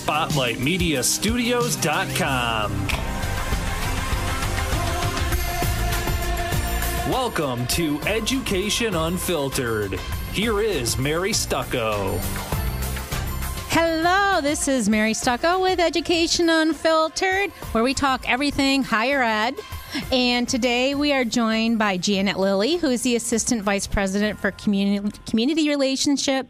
SpotlightMediaStudios.com. Welcome to Education Unfiltered. Here is Mary Stucco. Hello, this is Mary Stucco with Education Unfiltered, where we talk everything higher ed. And today we are joined by Janet Lillie, who is the Assistant Vice President for Community Relationship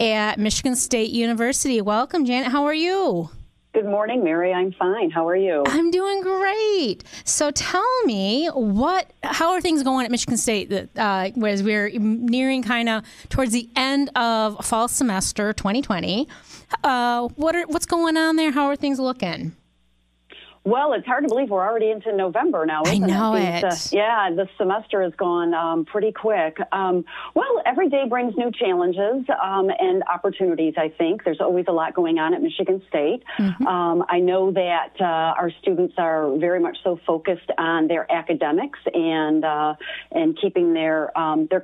at Michigan State University. Welcome, Janet. How are you? Good morning, Mary. I'm fine. How are you? I'm doing great. So tell me, how are things going at Michigan State as we're nearing kind of towards the end of fall semester 2020? What's going on there? How are things looking? Well, it's hard to believe we're already into November now, isn't it? I know it. The semester has gone pretty quick. Well, every day brings new challenges and opportunities, I think. There's always a lot going on at Michigan State. Mm-hmm. I know that our students are very much so focused on their academics and keeping their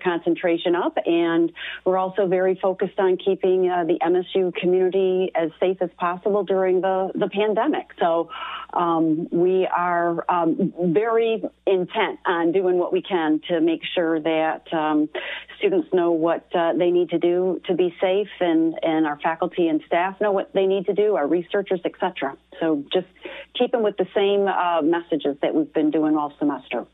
concentration up. And we're also very focused on keeping the MSU community as safe as possible during the pandemic. So we are very intent on doing what we can to make sure that students know what they need to do to be safe, and our faculty and staff know what they need to do, our researchers, etc. So just keeping with the same messages that we've been doing all semester.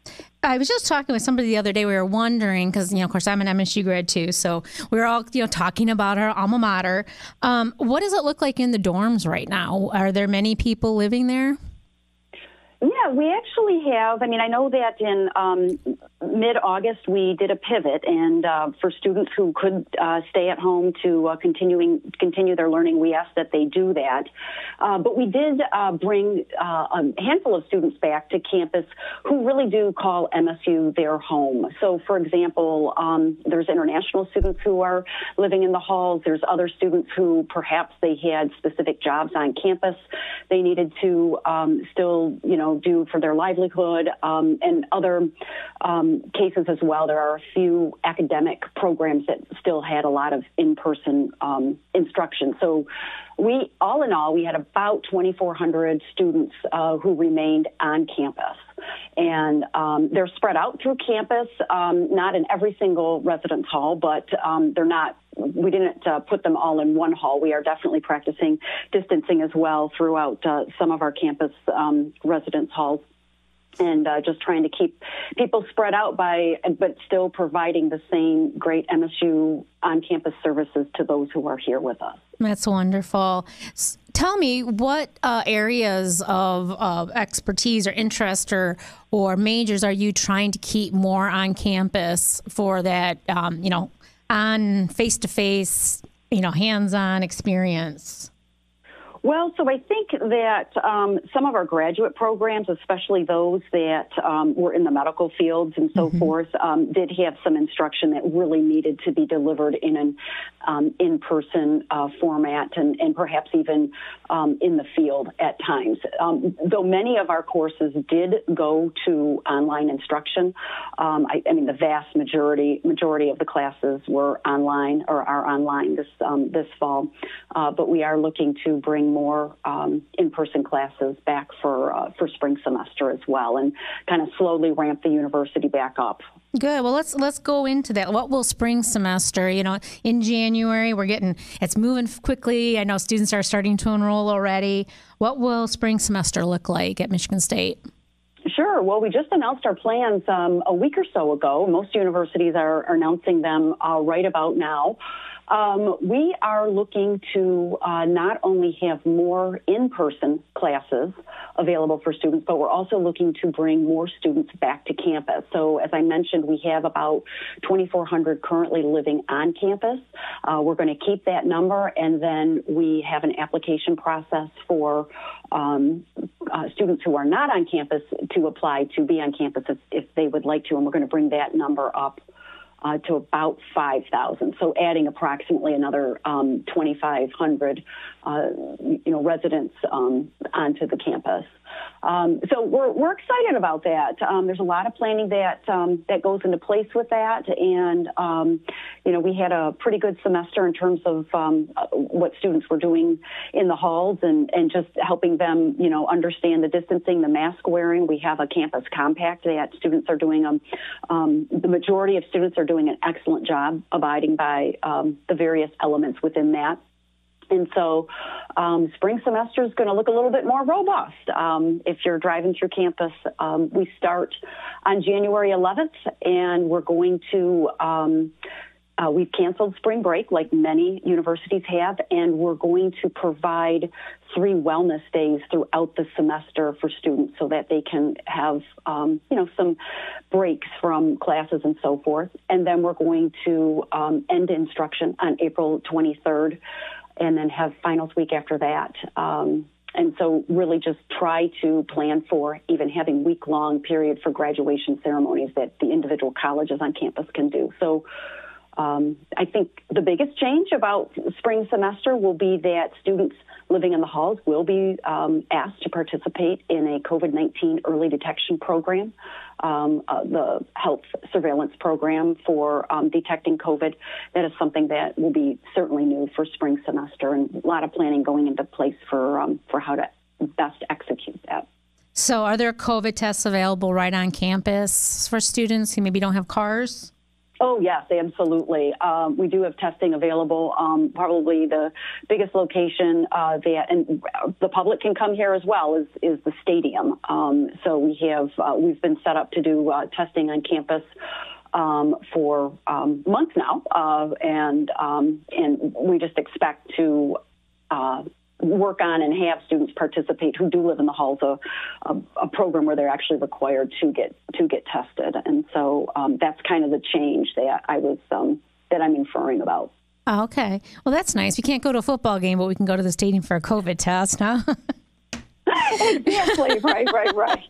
I was just talking with somebody the other day. We were wondering, because, of course, I'm an MSU grad too, so we were all, talking about our alma mater. What does it look like in the dorms right now? Are there many people living there? Yeah, we actually have. I know that in mid-August we did a pivot, and for students who could stay at home to continue their learning, we asked that they do that. But we did bring a handful of students back to campus who really do call MSU their home. So, for example, there's international students who are living in the halls. There's other students who perhaps they had specific jobs on campus they needed to still, do for their livelihood, and other cases as well. There are a few academic programs that still had a lot of in-person instruction. So all in all, we had about 2,400 students who remained on campus. And they're spread out through campus, not in every single residence hall, but we didn't put them all in one hall. We are definitely practicing distancing as well throughout some of our campus residence halls, and just trying to keep people spread out but still providing the same great MSU on-campus services to those who are here with us. That's wonderful. Tell me, what areas of expertise or interest or majors are you trying to keep more on campus for that, on face-to-face, hands-on experience? Well, so I think that some of our graduate programs, especially those that were in the medical fields and so forth, did have some instruction that really needed to be delivered in an in-person format and perhaps even in the field at times. Though many of our courses did go to online instruction, the vast majority of the classes were online or are online this fall. But we are looking to bring more in-person classes back for spring semester as well, and kind of slowly ramp the university back up. Good. Well, let's go into that. What will spring semester? In January, it's moving quickly. I know students are starting to enroll already. What will spring semester look like at Michigan State? Sure. Well, we just announced our plans a week or so ago. Most universities are announcing them right about now. We are looking to not only have more in-person classes available for students, but we're also looking to bring more students back to campus. So as I mentioned, we have about 2,400 currently living on campus. We're going to keep that number, and then we have an application process for students who are not on campus to apply to be on campus if they would like to, and we're going to bring that number up to about 5,000. So adding approximately another 2,500, residents onto the campus. So we're excited about that. There's a lot of planning that goes into place with that, and we had a pretty good semester in terms of what students were doing in the halls and just helping them, understand the distancing, the mask wearing. We have a campus compact that students are doing. The majority of students are doing an excellent job abiding by the various elements within that. And so spring semester is going to look a little bit more robust. If you're driving through campus, we start on January 11th, and we're going to we've canceled spring break like many universities have, and we're going to provide 3 wellness days throughout the semester for students so that they can have, some breaks from classes and so forth. And then we're going to end instruction on April 23rd. And then have finals week after that. And so really just try to plan for even having week-long period for graduation ceremonies that the individual colleges on campus can do. So I think the biggest change about spring semester will be that students living in the halls will be asked to participate in a COVID-19 early detection program, the health surveillance program for detecting COVID. That is something that will be certainly new for spring semester, and a lot of planning going into place for how to best execute that. So are there COVID tests available right on campus for students who maybe don't have cars? Oh, yes, absolutely. We do have testing available. Probably the biggest location and the public can come here as well is the stadium. So we've been set up to do testing on campus for months now, and we just expect to work on and have students participate who do live in the halls, a program where they're actually required to get tested. And so that's kind of the change that I'm inferring about. Oh, okay. Well, that's nice. We can't go to a football game, but we can go to the stadium for a COVID test, huh? Exactly. Right.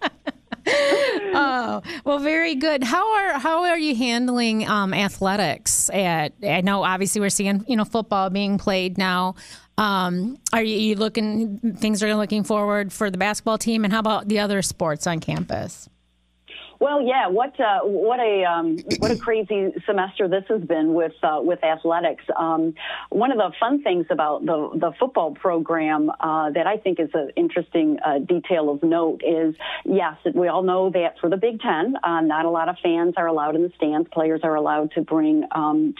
Oh, well, very good. How are you handling athletics? I know obviously we're seeing football being played now. Are you looking forward for the basketball team, and how about the other sports on campus? Well, yeah. What a crazy semester this has been with athletics. One of the fun things about the football program that I think is an interesting detail of note is, yes, we all know that for the Big Ten, not a lot of fans are allowed in the stands. Players are allowed to bring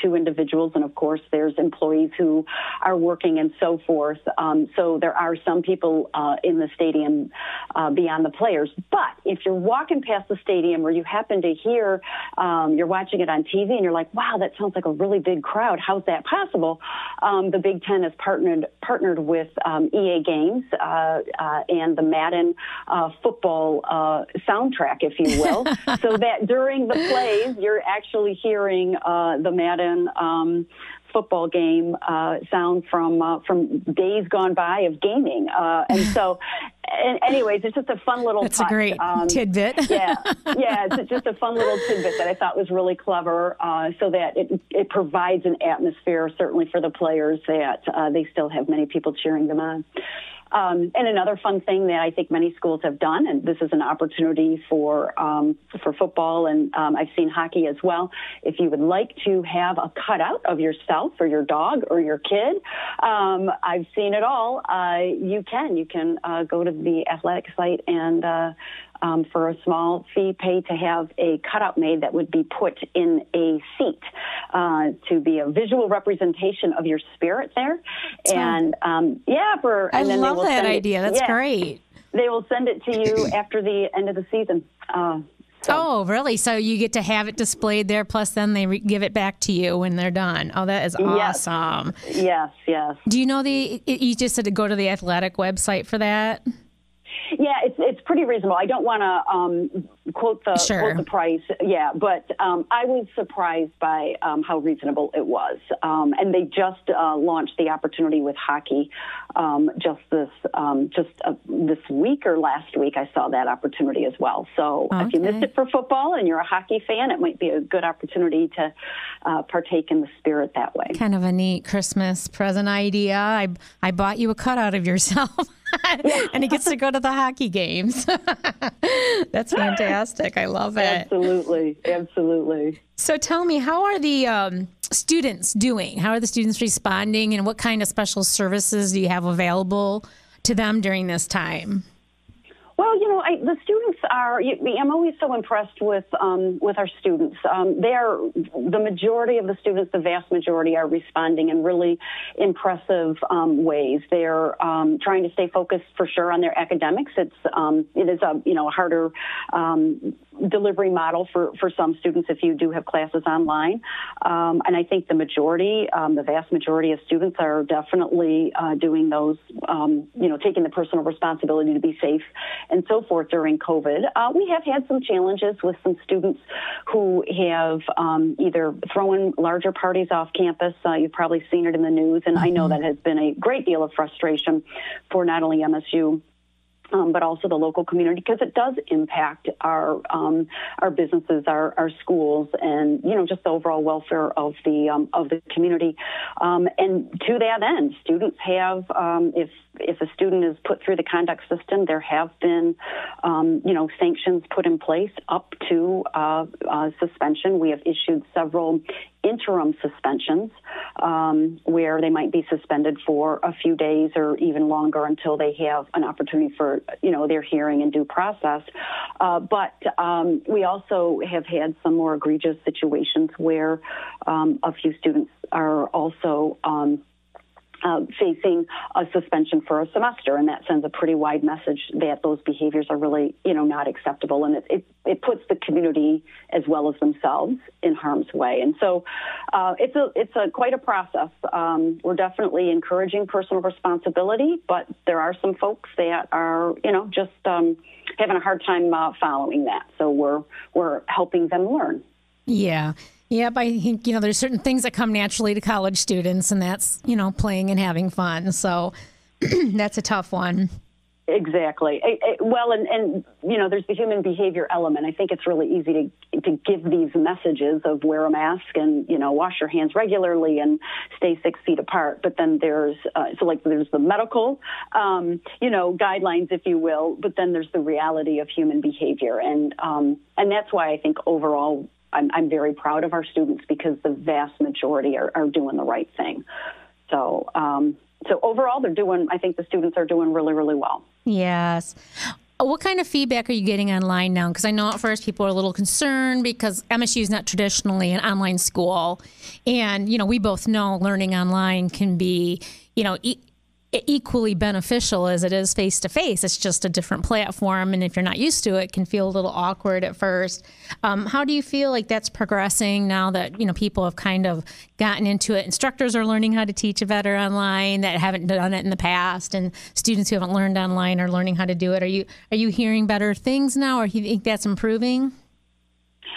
2 individuals, and of course, there's employees who are working and so forth. So there are some people in the stadium beyond the players. But if you're walking past the stadium, where you happen to hear, you're watching it on TV and you're like, wow, that sounds like a really big crowd. How's that possible? The Big Ten has partnered with EA Games and the Madden football soundtrack, if you will, so that during the plays, you're actually hearing the Madden football game sound from days gone by of gaming. And so, anyways, it's just a fun little That's touch. A great tidbit. yeah, it's just a fun little tidbit that I thought was really clever, so that it provides an atmosphere, certainly for the players, that they still have many people cheering them on. And another fun thing that I think many schools have done, and this is an opportunity for football, and I've seen hockey as well. If you would like to have a cutout of yourself or your dog or your kid, I've seen it all. You can go to the athletic site and for a small fee, pay to have a cutout made that would be put in a seat to be a visual representation of your spirit there. And I love that idea. That's great. They will send it to you after the end of the season. Oh, really? So you get to have it displayed there, plus then they give it back to you when they're done. Oh, that is awesome. Yes. Do you know you just had to go to the athletic website for that? Yeah, it's pretty reasonable. I don't want to quote the Sure. quote the price. Yeah, but I was surprised by how reasonable it was. And they just launched the opportunity with hockey just this week or last week. I saw that opportunity as well. So if you missed it for football and you're a hockey fan, it might be a good opportunity to partake in the spirit that way. Kind of a neat Christmas present idea. I bought you a cutout of yourself. And he gets to go to the hockey games. That's fantastic. I love it. Absolutely. Absolutely. So tell me, how are the students doing? How are the students responding, and what kind of special services do you have available to them during this time? Well, the students are. I'm always so impressed with our students. The majority of the students, the vast majority, are responding in really impressive ways. They're trying to stay focused for sure on their academics. It is a harder delivery model for some students if you do have classes online. And I think the vast majority of students are definitely doing those, taking the personal responsibility to be safe and so forth during COVID. We have had some challenges with some students who have either thrown larger parties off campus. You've probably seen it in the news, and I know that has been a great deal of frustration for not only MSU, but also the local community, because it does impact our businesses, our schools, and just the overall welfare of the community. And to that end, students have, if a student is put through the conduct system, there have been sanctions put in place up to suspension. We have issued several interim suspensions where they might be suspended for a few days or even longer until they have an opportunity for their hearing and due process. But we also have had some more egregious situations where a few students are also facing a suspension for a semester, and that sends a pretty wide message that those behaviors are really, not acceptable, and it puts the community as well as themselves in harm's way. And so it's quite a process. We're definitely encouraging personal responsibility, but there are some folks that are, just having a hard time following that. So we're helping them learn. Yeah. Yep, I think, there's certain things that come naturally to college students, and that's, playing and having fun. So that's a tough one. Exactly. Well, and there's the human behavior element. I think it's really easy to give these messages of wear a mask and, wash your hands regularly and stay 6 feet apart. But then there's the medical, guidelines, if you will, but then there's the reality of human behavior. And that's why I think overall, I'm very proud of our students, because the vast majority are doing the right thing. So overall, I think the students are doing really, really well. Yes. What kind of feedback are you getting online now? Because I know at first people are a little concerned because MSU is not traditionally an online school. And, we both know learning online can be, equally beneficial as it is face-to-face. It's just a different platform, and if you're not used to it, it can feel a little awkward at first. How do you feel like that's progressing now that people have kind of gotten into it? Instructors are learning how to teach better online that haven't done it in the past, and students who haven't learned online are learning how to do it. Are you hearing better things now, or do you think that's improving?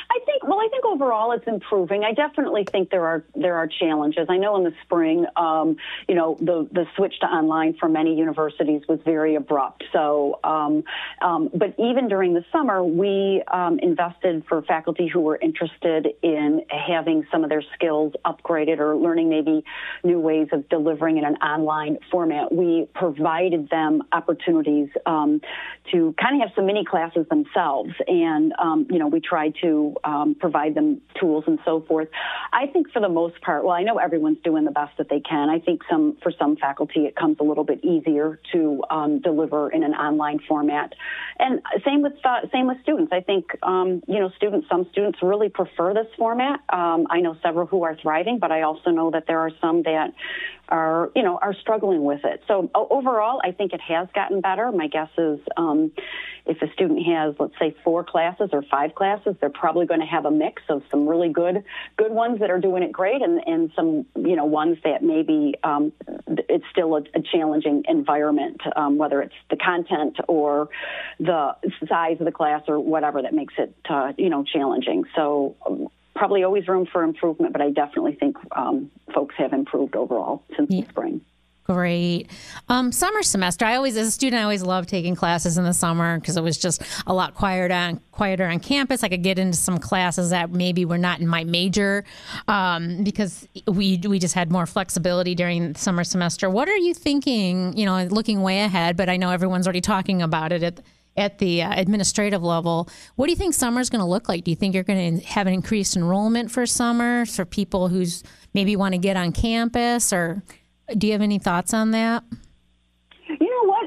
I think overall it's improving. I definitely think there are challenges. I know in the spring, the switch to online for many universities was very abrupt. So, but even during the summer, we invested for faculty who were interested in having some of their skills upgraded or learning maybe new ways of delivering in an online format. We provided them opportunities to kind of have some mini classes themselves, and we tried to provide them tools and so forth. I think for the most part, I know everyone's doing the best that they can. I think for some faculty it comes a little bit easier to deliver in an online format, and same with students. I think some students really prefer this format. I know several who are thriving, but I also know that there are some that are struggling with it. So overall, I think it has gotten better. My guess is if a student has, let's say, 4 classes or 5 classes, they're probably going to have a mix of some really good ones that are doing it great and some, ones that maybe it's still a challenging environment, whether it's the content or the size of the class or whatever that makes it, challenging. So probably always room for improvement, but I definitely think folks have improved overall since the spring. Great. Summer semester. As a student, I always loved taking classes in the summer because it was just a lot quieter on campus. I could get into some classes that maybe were not in my major because we just had more flexibility during the summer semester. What are you thinking, looking way ahead, but I know everyone's already talking about it at the administrative level. What do you think summer's going to look like? Do you think you're going to have an increased enrollment for summer for people who's maybe want to get on campus, or do you have any thoughts on that? You know what?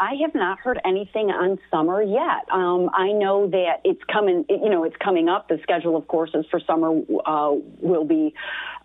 I have not heard anything on summer yet. I know that it's coming. It's coming up. The schedule of courses for summer will be,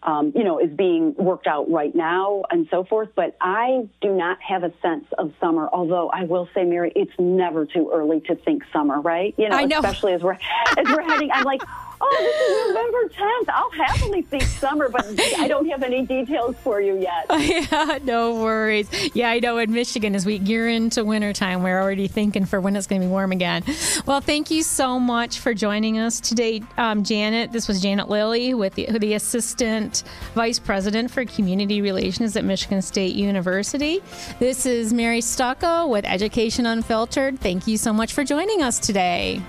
is being worked out right now and so forth. But I do not have a sense of summer. Although I will say, Mary, it's never too early to think summer, right? I know. Especially as we're heading. I'm like, oh, this is November 10th. I'll happily think summer, but I don't have any details for you yet. Yeah, no worries. Yeah, I know in Michigan, as we gear into wintertime, we're already thinking for when it's going to be warm again. Well, thank you so much for joining us today, Janet. This was Janet Lillie, with the Assistant Vice President for Community Relations at Michigan State University. This is Mary Stucco with Education Unfiltered. Thank you so much for joining us today.